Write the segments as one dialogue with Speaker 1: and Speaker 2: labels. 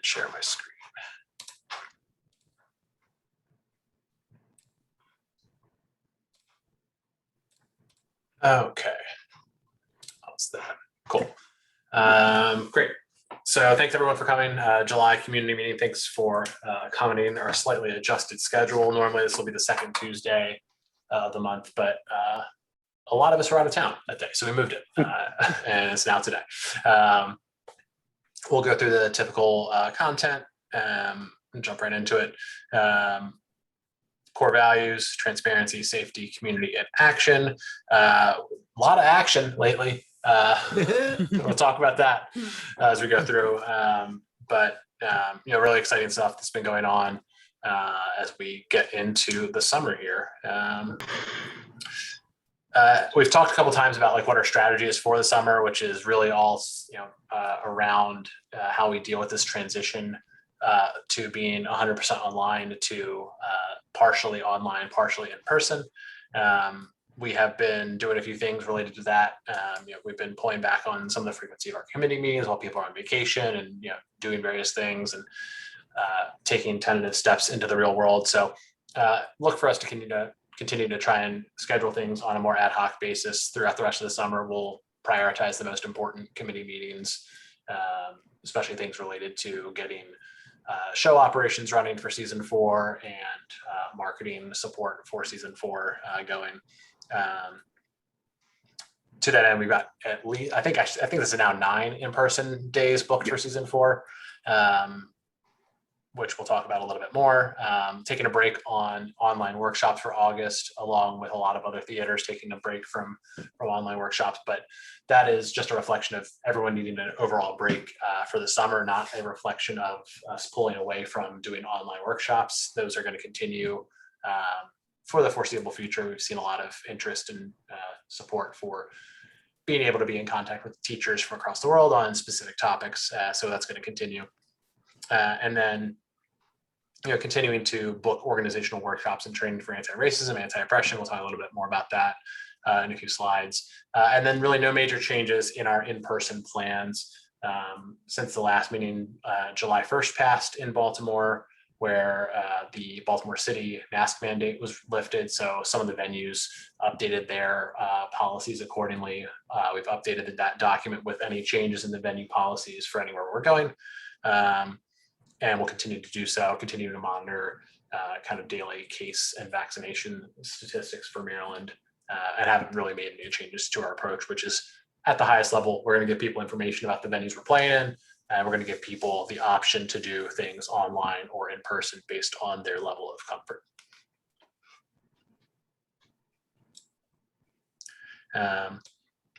Speaker 1: and share my screen. Okay, how's that? Cool. Great. So thanks everyone for coming. July community meeting. Thanks for accommodating our slightly adjusted schedule. Normally this will be the second Tuesday of the month, but a lot of us were out of town that day, so we moved it, and it's now today. We'll go through the typical content and jump right into it. Core values, transparency, safety, community, and action. A lot of action lately. We'll talk about that as we go through. Really exciting stuff that's been going on as we get into the summer here. We've talked a couple times about like what our strategy is for the summer, which is really all around how we deal with this transition to being 100% online to partially online, partially in person. We have been doing a few things related to that. We've been pulling back on some of the frequency of our committee meetings while people are on vacation and doing various things and taking tentative steps into the real world. So look for us to continue to try and schedule things on a more ad hoc basis throughout the rest of the summer. We'll prioritize the most important committee meetings, especially things related to getting show operations running for season 4 and marketing support for season 4 going. To that end, we've got at least, I think this is now 9 in-person days booked for season 4, which we'll talk about a little bit more. Taking a break on online workshops for August, along with a lot of other theaters taking a break from online workshops. But that is just a reflection of everyone needing an overall break for the summer, not a reflection of us pulling away from doing online workshops. Those are going to continue for the foreseeable future. We've seen a lot of interest and support for being able to be in contact with teachers from across the world on specific topics. So that's going to continue. And then, continuing to book organizational workshops and training for anti-racism, anti-oppression. We'll talk a little bit more about that in a few slides. And then really no major changes in our in-person plans since the last meeting. July 1st passed in Baltimore, where the Baltimore City mask mandate was lifted. So some of the venues updated their policies accordingly. We've updated that document with any changes in the venue policies for anywhere we're going. And we'll continue to do so, continue to monitor kind of daily case and vaccination statistics for Maryland, and haven't really made any changes to our approach, which is at the highest level. We're going to give people information about the venues we're playing in, and we're going to give people the option to do things online or in person based on their level of comfort.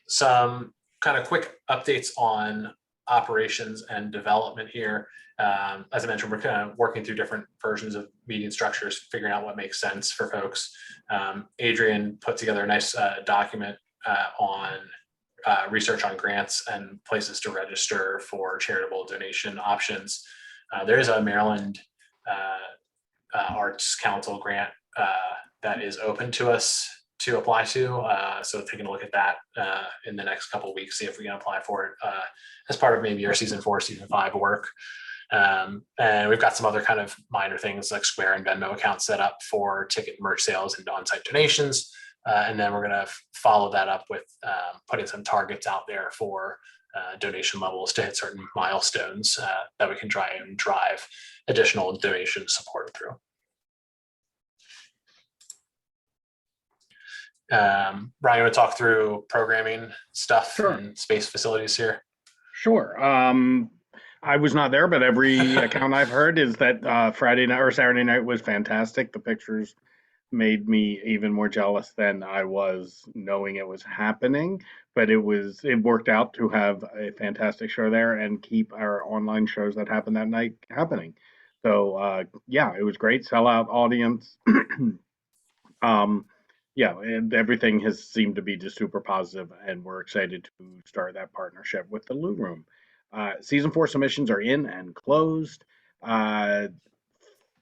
Speaker 1: Some kind of quick updates on operations and development here. As I mentioned, we're kind of working through different versions of meeting structures, figuring out what makes sense for folks. Adrian put together a nice document on research on grants and places to register for charitable donation options. There is a Maryland Arts Council grant that is open to us to apply to. So taking a look at that in the next couple of weeks, see if we can apply for it as part of maybe our season 4, season 5 work. And we've got some other kind of minor things like Square and Venmo accounts set up for ticket merch sales and on-site donations. And then we're going to follow that up with putting some targets out there for donation levels to hit certain milestones that we can try and drive additional donation support through. Brian, you want to talk through programming stuff
Speaker 2: Sure.
Speaker 1: and space facilities here?
Speaker 2: Sure. I was not there, but every account I've heard is that Friday night or Saturday night was fantastic. The pictures made me even more jealous than I was knowing it was happening. But it worked out to have a fantastic show there and keep our online shows that happened that night happening. So yeah, it was great. Sellout audience. Yeah, and everything has seemed to be just super positive, and we're excited to start that partnership with the Lou Room. Season 4 submissions are in and closed.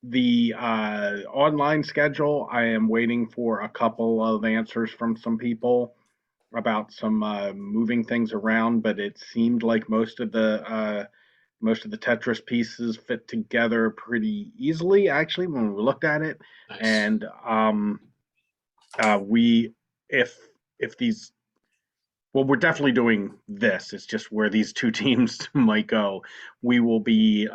Speaker 2: The online schedule, I am waiting for a couple of answers from some people about some moving things around, but it seemed like most of the Most of the Tetris pieces fit together pretty easily, actually, when we looked at it.
Speaker 1: Nice.
Speaker 2: And we, if these, well, we're definitely doing this. It's just where these two teams might go. We will be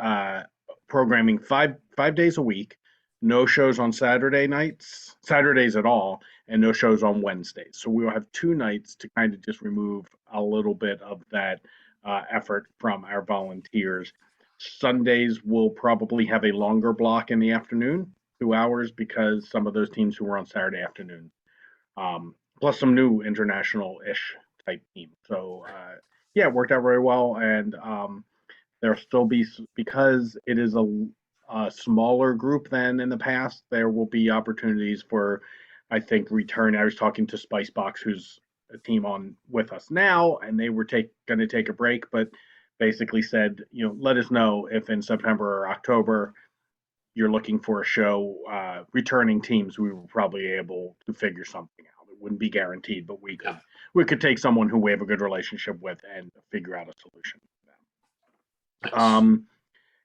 Speaker 2: programming five days a week, no shows on Saturdays at all, and no shows on Wednesdays. So we will have 2 nights to kind of just remove a little bit of that effort from our volunteers. Sundays will probably have a longer block in the afternoon, 2 hours, because some of those teams who were on Saturday afternoon, plus some new international-ish type team. So yeah, it worked out very well, and there'll still be, because it is a smaller group than in the past. There will be opportunities for, I think, return. I was talking to Spicebox, who's a team on with us now, and they were going to take a break, but basically said, let us know if in September or October you're looking for a show. Returning teams, we were probably able to figure something out. It wouldn't be guaranteed, but
Speaker 1: Yeah.
Speaker 2: we could take someone who we have a good relationship with and figure out a solution.
Speaker 1: Nice.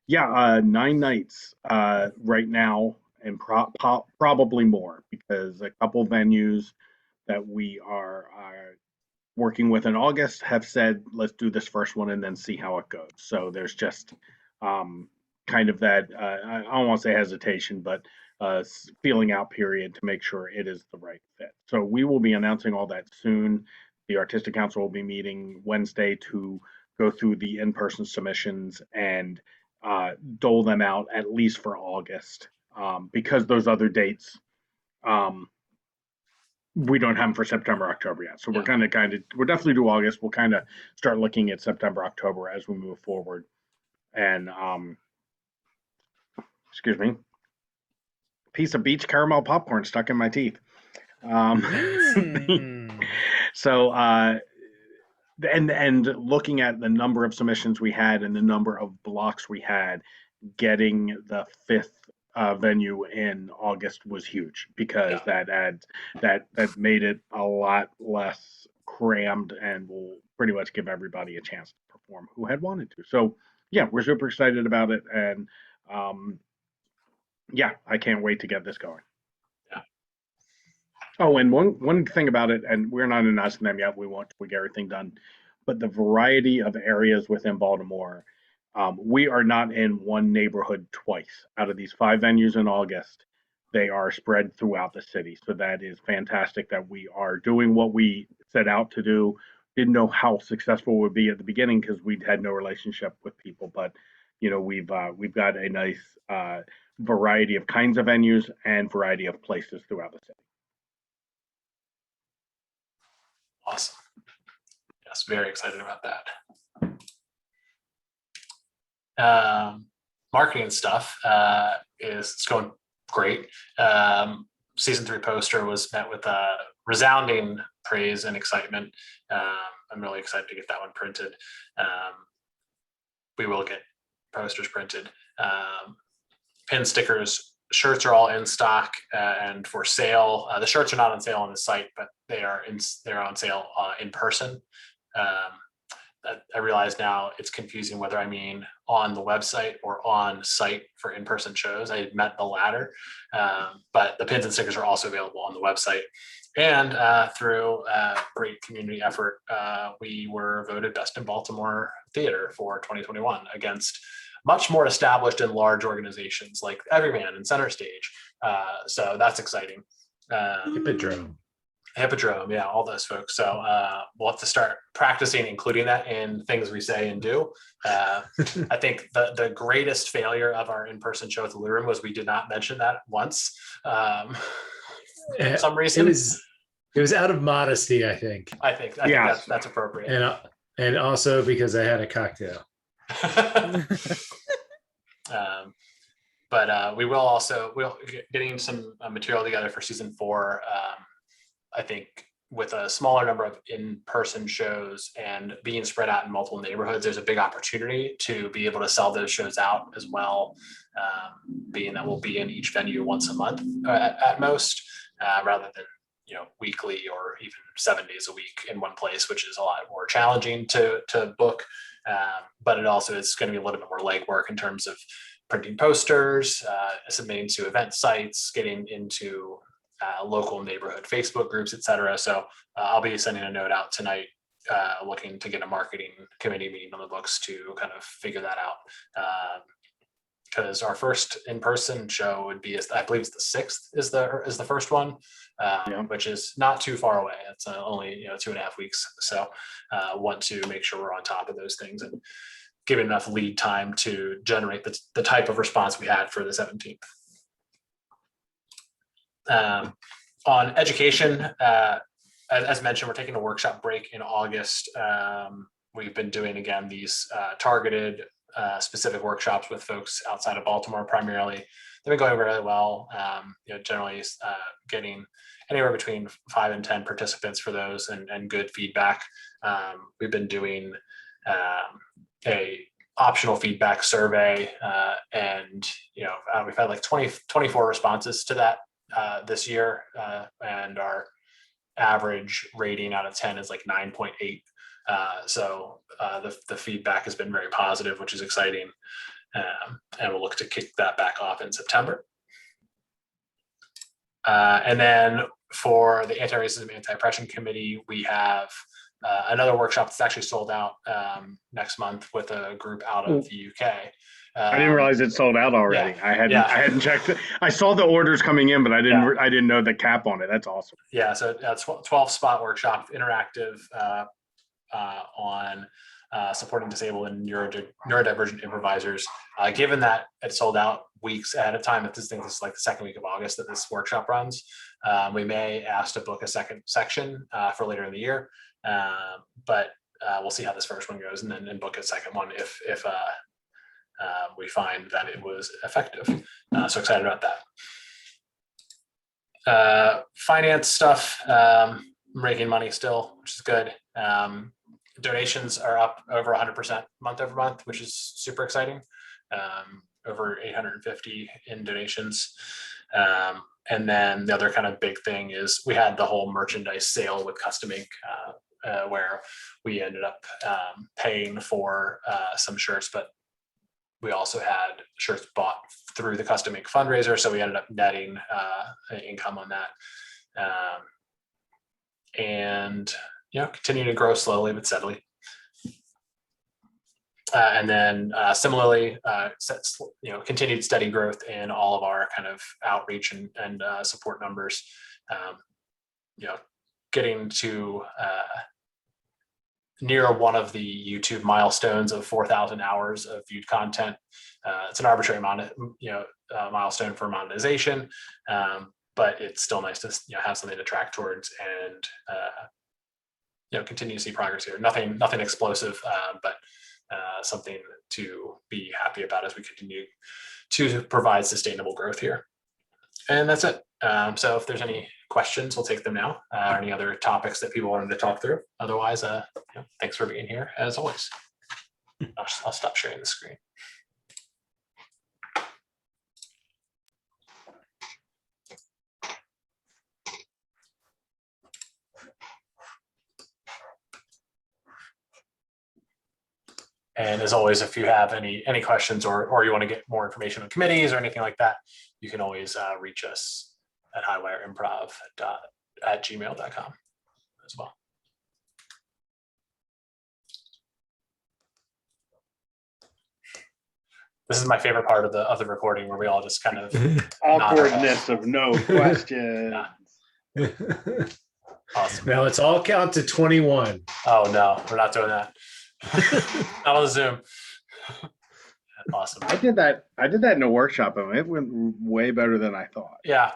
Speaker 2: Yeah, 9 nights right now, and probably more, because a couple venues that we are working with in August have said, let's do this first one and then see how it goes. So there's just kind of that, I don't want to say hesitation, but feeling out period to make sure it is the right fit. So we will be announcing all that soon. The Artistic Council will be meeting Wednesday to go through the in-person submissions and dole them out at least for August, because those other dates, um, we don't have them for September, October yet. So we're we're definitely do August. We'll kind of start looking at September, October as we move forward. And excuse me, piece of beach caramel popcorn stuck in my teeth. So and looking at the number of submissions we had and the number of blocks we had, getting the fifth venue in August was huge, because that made it a lot less crammed and will pretty much give everybody a chance to perform who had wanted to. So yeah, we're super excited about it, and yeah, I can't wait to get this going.
Speaker 1: Yeah.
Speaker 2: Oh, and one thing about it, and we're not announcing them yet. We get everything done, but the variety of areas within Baltimore. We are not in one neighborhood twice. Out of these 5 venues in August, they are spread throughout the city. So that is fantastic that we are doing what we set out to do. Didn't know how successful it would be at the beginning because we'd had no relationship with people, but we've got a nice variety of kinds of venues and variety of places throughout the city.
Speaker 1: Awesome. Yes, very excited about that. Marketing stuff it's going great. Season 3 poster was met with resounding praise and excitement. I'm really excited to get that one printed. We will get posters printed. Pin stickers, shirts are all in stock and for sale. The shirts are not on sale on the site, but they're on sale in person. I realize now it's confusing whether I mean on the website or on site for in-person shows. I meant the latter, but the pins and stickers are also available on the website. And through great community effort, we were voted Best in Baltimore Theater for 2021 against much more established and large organizations like Everyman and Center Stage. So that's exciting. Hippodrome, yeah, all those folks. So we'll have to start practicing including that in things we say and do. I think the greatest failure of our in-person show at the Blue Room was we did not mention that once. For some reason.
Speaker 3: It was out of modesty, I think.
Speaker 1: I think that's appropriate.
Speaker 3: And also because I had a cocktail.
Speaker 1: But we'll getting some material together for season 4. I think with a smaller number of in-person shows and being spread out in multiple neighborhoods, there's a big opportunity to be able to sell those shows out as well, being that we'll be in each venue once a month at most, rather than weekly or even 7 days a week in one place, which is a lot more challenging to book But it also is going to be a little bit more legwork in terms of printing posters, submitting to event sites, getting into local neighborhood Facebook groups, etc. So I'll be sending a note out tonight, looking to get a marketing committee meeting on the books to kind of figure that out. Because our first in-person show would be, I believe it's the 6th is the first one, which is not too far away. It's only 2.5 weeks. So want to make sure we're on top of those things and give enough lead time to generate the type of response we had for the 17th. On education, as mentioned, we're taking a workshop break in August. We've been doing, again, these targeted specific workshops with folks outside of Baltimore primarily. They've been going really well, generally getting anywhere between 5 and 10 participants for those, and good feedback. We've been doing a optional feedback survey, and we've had like 24 responses to that this year, and our average rating out of 10 is like 9.8. So the feedback has been very positive, which is exciting, and we'll look to kick that back off in September. And then for the Anti-Racism, Anti-Oppression Committee, we have another workshop that's actually sold out next month with a group out of the UK.
Speaker 2: I didn't realize it sold out already.
Speaker 1: Yeah.
Speaker 2: I hadn't checked it. I saw the orders coming in, but I didn't know the cap on it. That's awesome.
Speaker 1: Yeah, so that's 12 spot workshop, interactive, on supporting disabled and neurodivergent improvisers. Given that it sold out weeks ahead of time, that this is like the second week of August that this workshop runs, we may ask to book a second section for later in the year, but we'll see how this first one goes, and then book a second one if we find that it was effective. So excited about that. Finance stuff, making money still, which is good. Donations are up over 100% month over month, which is super exciting. Over 850 in donations. And then the other kind of big thing is we had the whole merchandise sale with Custom Ink, where we ended up paying for some shirts, but we also had shirts bought through the Custom Ink fundraiser, so we ended up netting income on that. And continue to grow slowly but steadily. And then similarly, continued steady growth in all of our kind of outreach and support numbers. Getting to near one of the YouTube milestones of 4,000 hours of viewed content. It's an arbitrary milestone for monetization, but it's still nice to have something to track towards and continue to see progress here. Nothing explosive, but something to be happy about as we continue to provide sustainable growth here. And that's it. So if there's any questions, we'll take them now. Any other topics that people wanted to talk through? Otherwise, thanks for being here as always. I'll stop sharing the screen. And as always, if you have any questions or you want to get more information on committees or anything like that, you can always reach us at highwireimprov@gmail.com as well. This is my favorite part of the recording, where we all just kind of
Speaker 2: awkwardness of no question.
Speaker 1: Awesome.
Speaker 3: Now let's all count to 21.
Speaker 1: Oh no, we're not doing that. Not on Zoom. Awesome.
Speaker 2: I did that in a workshop, and it went way better than I thought.
Speaker 1: Yeah.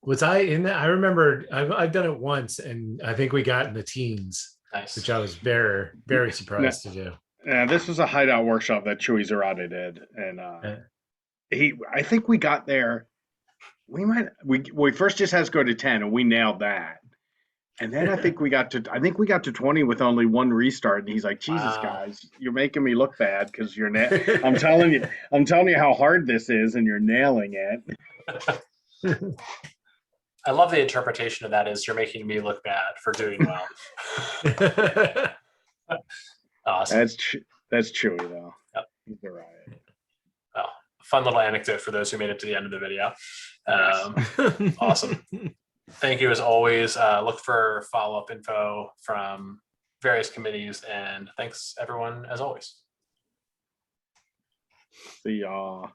Speaker 3: Was I in that? I remember I've done it once, and I think we got in the teens.
Speaker 1: Nice.
Speaker 3: Which I was very, very surprised to do.
Speaker 2: This was a hideout workshop that Chewy Zarate did, and I think we got there. We first just had to go to 10, and we nailed that. And then I think we got to 20 with only one restart, and he's like, "Jesus, guys, you're making me look bad because you're I'm telling you how hard this is, and you're nailing it."
Speaker 1: I love the interpretation of that as you're making me look bad for doing well. Awesome.
Speaker 2: That's Chewy though.
Speaker 1: Yep.
Speaker 2: He's a riot.
Speaker 1: Well, fun little anecdote for those who made it to the end of the video. Awesome. Thank you as always. Look for follow-up info from various committees, and thanks everyone as always.
Speaker 2: See y'all.